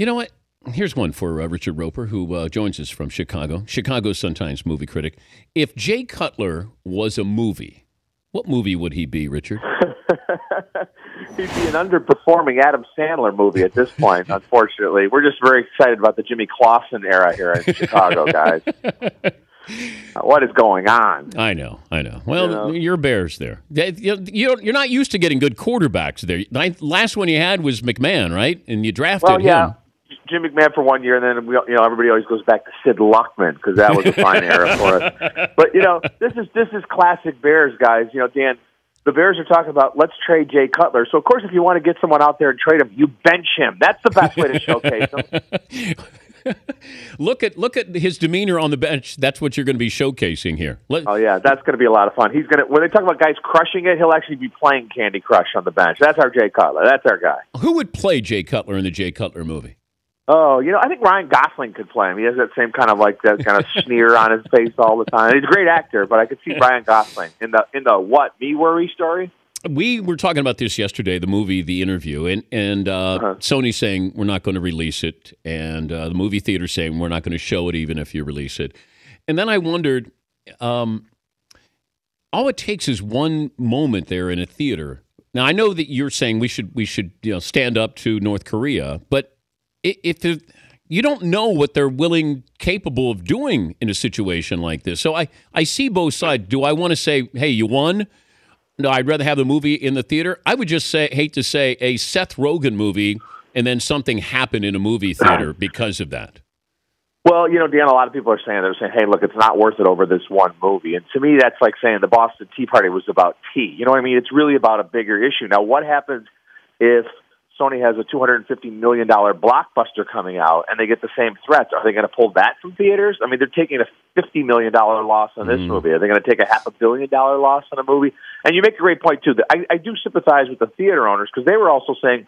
You know what? Here's one for Richard Roeper, who joins us from Chicago. Chicago Sun-Times movie critic. If Jay Cutler was a movie, what movie would he be, Richard? He'd be an underperforming Adam Sandler movie at this point, unfortunately. We're just very excited about the Jimmy Clausen era here in Chicago, guys. What is going on? I know. Well, you're Bears there. You're not used to getting good quarterbacks there. Last one you had was McMahon, right? And you drafted him. Jim McMahon for 1 year, and then everybody always goes back to Sid Luckman because that was a fine era for us. But this is classic Bears, guys. Dan, the Bears are talking about let's trade Jay Cutler. So of course, if you want to get someone out there and trade him, you bench him. That's the best way to showcase him. Look at his demeanor on the bench. That's what you're going to be showcasing here. Oh yeah, that's going to be a lot of fun. When they talk about guys crushing it, he'll actually be playing Candy Crush on the bench. That's our Jay Cutler. That's our guy. Who would play Jay Cutler in the Jay Cutler movie? Oh, I think Ryan Gosling could play him. He has that same kind of that kind of sneer on his face all the time. He's a great actor, but I could see Ryan Gosling in the what, Me Worry story? We were talking about this yesterday, the movie, The Interview, and Sony saying we're not going to release it, and the movie theater saying we're not going to show it even if you release it. And then I wondered, all it takes is one moment there in a theater. Now I know that you're saying we should stand up to North Korea, but if you don't know what they're capable of doing in a situation like this. So I see both sides. Do I want to say, hey, you won? No, I'd rather have the movie in the theater. I would just hate to say a Seth Rogen movie and then something happened in a movie theater because of that. Well, Dan, a lot of people are saying, hey, look, it's not worth it over this one movie. And to me, that's like saying the Boston Tea Party was about tea. You know what I mean? It's really about a bigger issue. Now, what happens if Sony has a $250 million blockbuster coming out and they get the same threats? Are they going to pull that from theaters? I mean, they're taking a $50 million loss on this movie. Are they going to take a $500 million loss on a movie? And you make a great point, too. I do sympathize with the theater owners because they were also saying,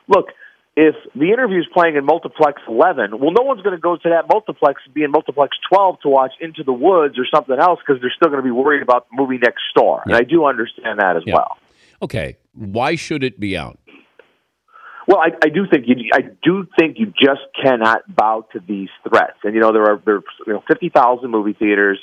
look, if The Interview is playing in Multiplex 11, well, no one's going to go to that multiplex and be in Multiplex 12 to watch Into the Woods or something else because they're still going to be worried about the movie next door. Yeah. And I do understand that as well. Okay. Why should it be out? Well, I do think you just cannot bow to these threats. And there are 50,000 movie theaters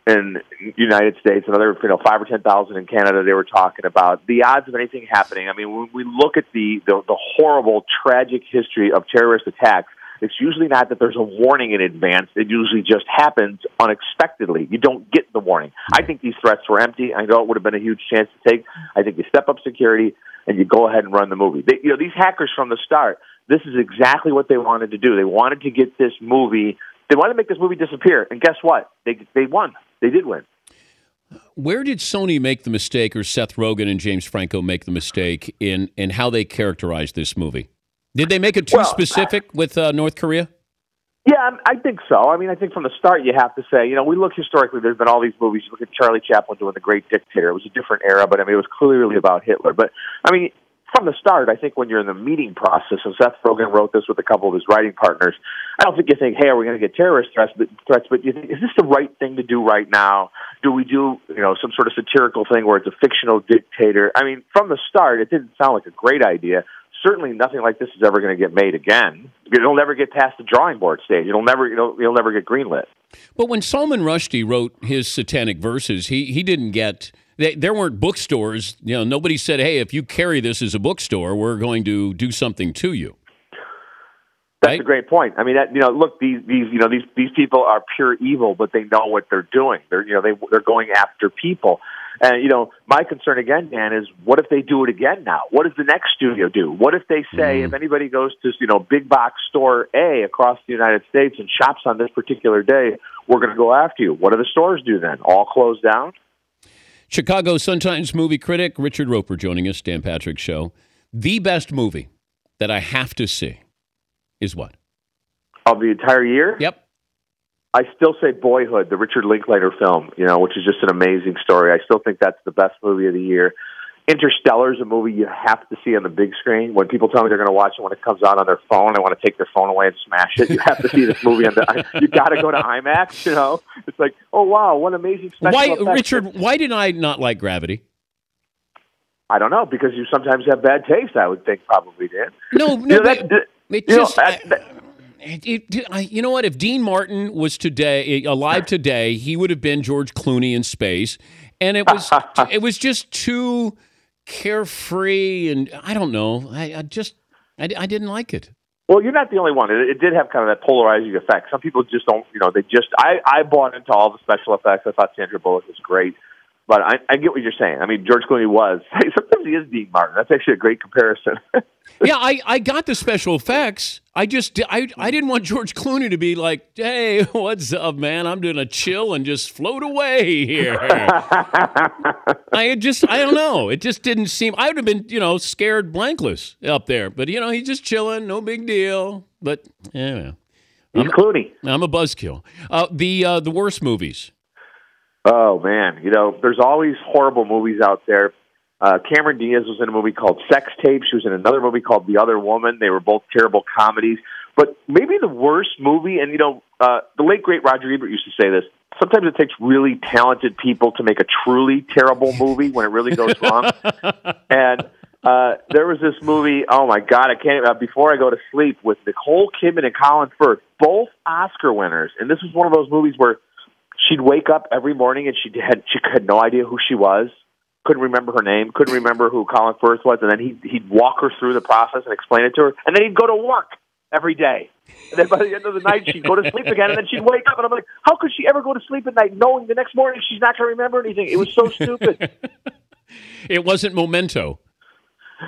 in the United States, another 5 or 10,000 in Canada. They were talking about the odds of anything happening. I mean, when we look at the horrible, tragic history of terrorist attacks, it's usually not that there's a warning in advance. It usually just happens unexpectedly. You don't get the warning. I think these threats were empty. I know it would have been a huge chance to take. I think you step up security and you go ahead and run the movie. These hackers from the start, this is exactly what they wanted to do. They wanted to get this movie. They wanted to make this movie disappear. And guess what? They won. They did win. Where did Sony make the mistake, or Seth Rogen and James Franco make the mistake in how they characterized this movie? Did they make it too specific with North Korea? Yeah, I think so. I mean, I think from the start you have to say, we look historically, there's been all these movies. You look at Charlie Chaplin doing The Great Dictator. It was a different era, but I mean, it was clearly about Hitler. But I mean, from the start, I think when you're in the meeting process, and Seth Rogen wrote this with a couple of his writing partners, I don't think you think, hey, are we going to get terrorist threats? But you think, is this the right thing to do right now? Do we do, some sort of satirical thing where it's a fictional dictator? I mean, from the start, it didn't sound like a great idea. Certainly nothing like this is ever going to get made again. It'll never get past the drawing board stage. You'll never get greenlit. But when Salman Rushdie wrote his Satanic Verses, he didn't get... There weren't bookstores. Nobody said, hey, if you carry this as a bookstore, we're going to do something to you. That's a great point. I mean, look, these people are pure evil, but they know what they're doing. They're going after people. And my concern again, Dan, is what if they do it again now? What does the next studio do? What if they say if anybody goes to big box store A across the United States and shops on this particular day, we're going to go after you? What do the stores do then? All close down? Chicago Sun-Times movie critic Richard Roeper joining us, Dan Patrick Show. The best movie that I have to see is what? Of the entire year? Yep. I still say Boyhood, the Richard Linklater film, which is just an amazing story. I still think that's the best movie of the year. Interstellar is a movie you have to see on the big screen. When people tell me they're going to watch it when it comes out on their phone, they want to take their phone away and smash it. You have to see this movie you got to go to IMAX. It's like, oh wow, what amazing special effects. Richard, why did I not like Gravity? I don't know, because you sometimes have bad taste. I would think probably, Dan. No, It just, you know what? If Dean Martin was alive today, he would have been George Clooney in space, and it was just too carefree, and I don't know. I didn't like it. Well, you're not the only one. It did have kind of that polarizing effect. Some people just don't, I bought into all the special effects. I thought Sandra Bullock was great. But I get what you're saying. I mean, George Clooney was. Sometimes he is Dean Martin. That's actually a great comparison. Yeah, I got the special effects. I didn't want George Clooney to be like, hey, what's up, man? I'm doing a chill and just float away here. I don't know. It just didn't seem, I would have been, scared blankless up there. But, he's just chilling, no big deal. But, yeah. He's Clooney. I'm a buzzkill. The worst movies. Oh, man. There's always horrible movies out there. Cameron Diaz was in a movie called Sex Tape. She was in another movie called The Other Woman. They were both terrible comedies. But maybe the worst movie, and, the late, great Roger Ebert used to say this, sometimes it takes really talented people to make a truly terrible movie when it really goes wrong. And there was this movie, oh, my God, I can't, Before I Go to Sleep, with Nicole Kidman and Colin Firth, both Oscar winners. And this was one of those movies where she'd wake up every morning and she had no idea who she was, couldn't remember her name, couldn't remember who Colin Firth was, and then he'd walk her through the process and explain it to her, and then he'd go to work every day. And then by the end of the night, she'd go to sleep again, and then she'd wake up, and I'm like, how could she ever go to sleep at night knowing the next morning she's not going to remember anything? It was so stupid. It wasn't Memento.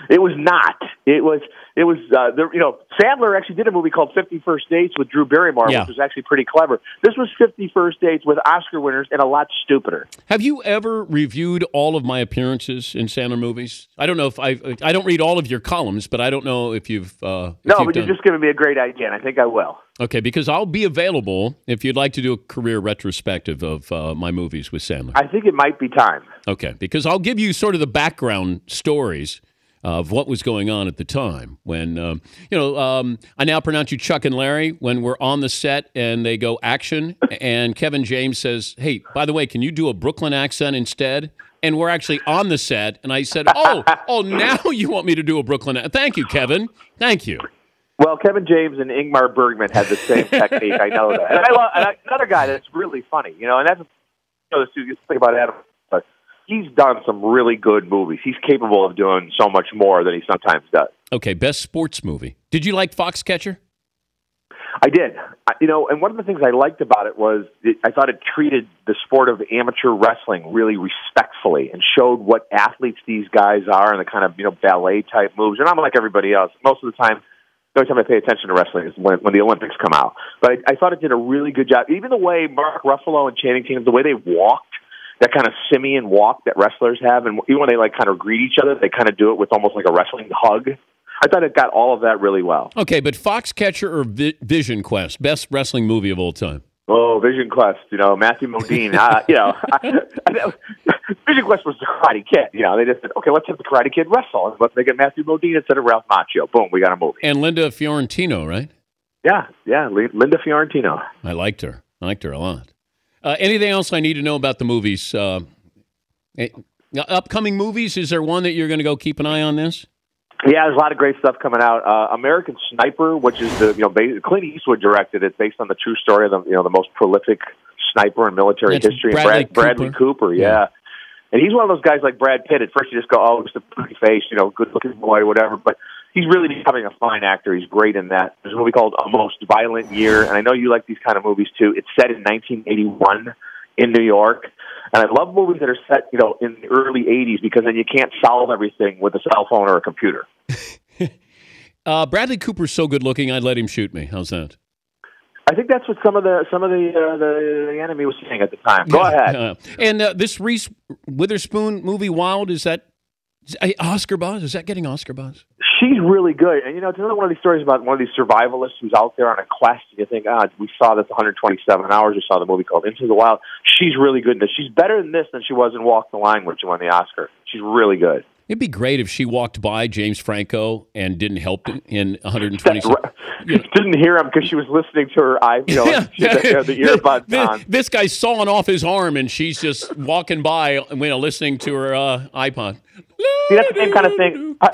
It was not. It was. Sandler actually did a movie called 50 First Dates with Drew Barrymore, which was actually pretty clever. This was 50 First Dates with Oscar winners and a lot stupider. Have you ever reviewed all of my appearances in Sandler movies? I don't know if I don't read all of your columns, but I don't know if you've. No, but you're just giving me a great idea, and I think I will. Okay, because I'll be available if you'd like to do a career retrospective of my movies with Sandler. I think it might be time. Okay, because I'll give you sort of the background stories of what was going on at the time when, I now pronounce you Chuck and Larry, when we're on the set and they go action, and Kevin James says, hey, by the way, can you do a Brooklyn accent instead? And we're actually on the set, and I said, oh, now you want me to do a Brooklyn accent. Thank you, Kevin. Thank you. Well, Kevin James and Ingmar Bergman had the same technique. I know that. And another guy that's really funny, and that's the thing about Adam. He's done some really good movies. He's capable of doing so much more than he sometimes does. Okay, best sports movie. Did you like Foxcatcher? I did. And one of the things I liked about it was I thought it treated the sport of amateur wrestling really respectfully and showed what athletes these guys are and the kind of, ballet-type moves. And I'm like everybody else. Most of the time, the only time I pay attention to wrestling is when the Olympics come out. But I thought it did a really good job. Even the way Mark Ruffalo and Channing Tatum, the way they walked, that kind of simian walk that wrestlers have, and even when they kind of greet each other, they kind of do it with almost like a wrestling hug. I thought it got all of that really well. Okay, but Foxcatcher or Vision Quest, best wrestling movie of all time? Oh, Vision Quest, Matthew Modine. Vision Quest was the Karate Kid. They just said, okay, let's have the Karate Kid wrestle. And let's make it Matthew Modine instead of Ralph Macchio. Boom, we got a movie. And Linda Fiorentino, right? Yeah, Linda Fiorentino. I liked her a lot. Anything else I need to know about the movies? Upcoming movies? Is there one that you're going to go keep an eye on this? Yeah, there's a lot of great stuff coming out. American Sniper, which is Clint Eastwood directed it, based on the true story of the most prolific sniper in military history. Bradley Cooper, yeah. And he's one of those guys like Brad Pitt. At first, you just go, oh, just a pretty face, good-looking boy, whatever. But he's really becoming a fine actor. He's great in that. There's a movie called A Most Violent Year, and I know you like these kind of movies, too. It's set in 1981 in New York. And I love movies that are set, in the early 80s, because then you can't solve everything with a cell phone or a computer. Bradley Cooper's so good-looking, I'd let him shoot me. How's that? I think that's what some of the enemy was saying at the time. Go ahead. And this Reese Witherspoon movie, Wild, is that Oscar buzz? Is that getting Oscar buzz? She's really good. And, it's another one of these stories about one of these survivalists who's out there on a quest. And you think, we saw this 127 hours. We saw the movie called Into the Wild. She's really good in this. She's better in this than she was in Walk the Line, when she won the Oscar. She's really good. It'd be great if she walked by James Franco and didn't help in 127. Didn't hear him because she was listeing to her the earbuds on. This guy's sawing off his arm, and she's just walking by, listening to her iPod. See, that's the same kind of thing. I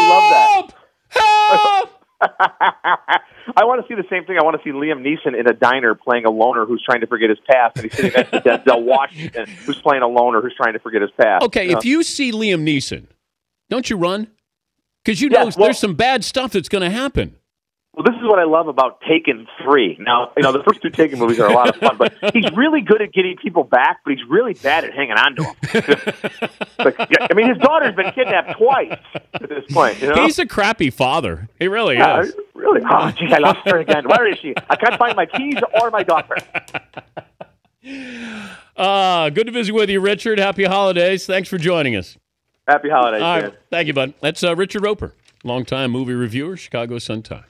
love that. Help! I want to see the same thing. I want to see Liam Neeson in a diner playing a loner who's trying to forget his past, and he's sitting next to Denzel Washington, who's playing a loner who's trying to forget his past. Okay, if you see Liam Neeson, don't you run? Because there's some bad stuff that's going to happen. Well, this is what I love about Taken 3. Now, the first 2 Taken movies are a lot of fun, but he's really good at getting people back, but he's really bad at hanging on to them. His daughter's been kidnapped twice at this point. He's a crappy father. He really is. Really? Oh, geez, I lost her again. Where is she? I can't find my keys or my daughter. Good to visit with you, Richard. Happy holidays. Thanks for joining us. Happy holidays, All right. man. Thank you, bud. That's Richard Roeper, longtime movie reviewer, Chicago Sun-Times.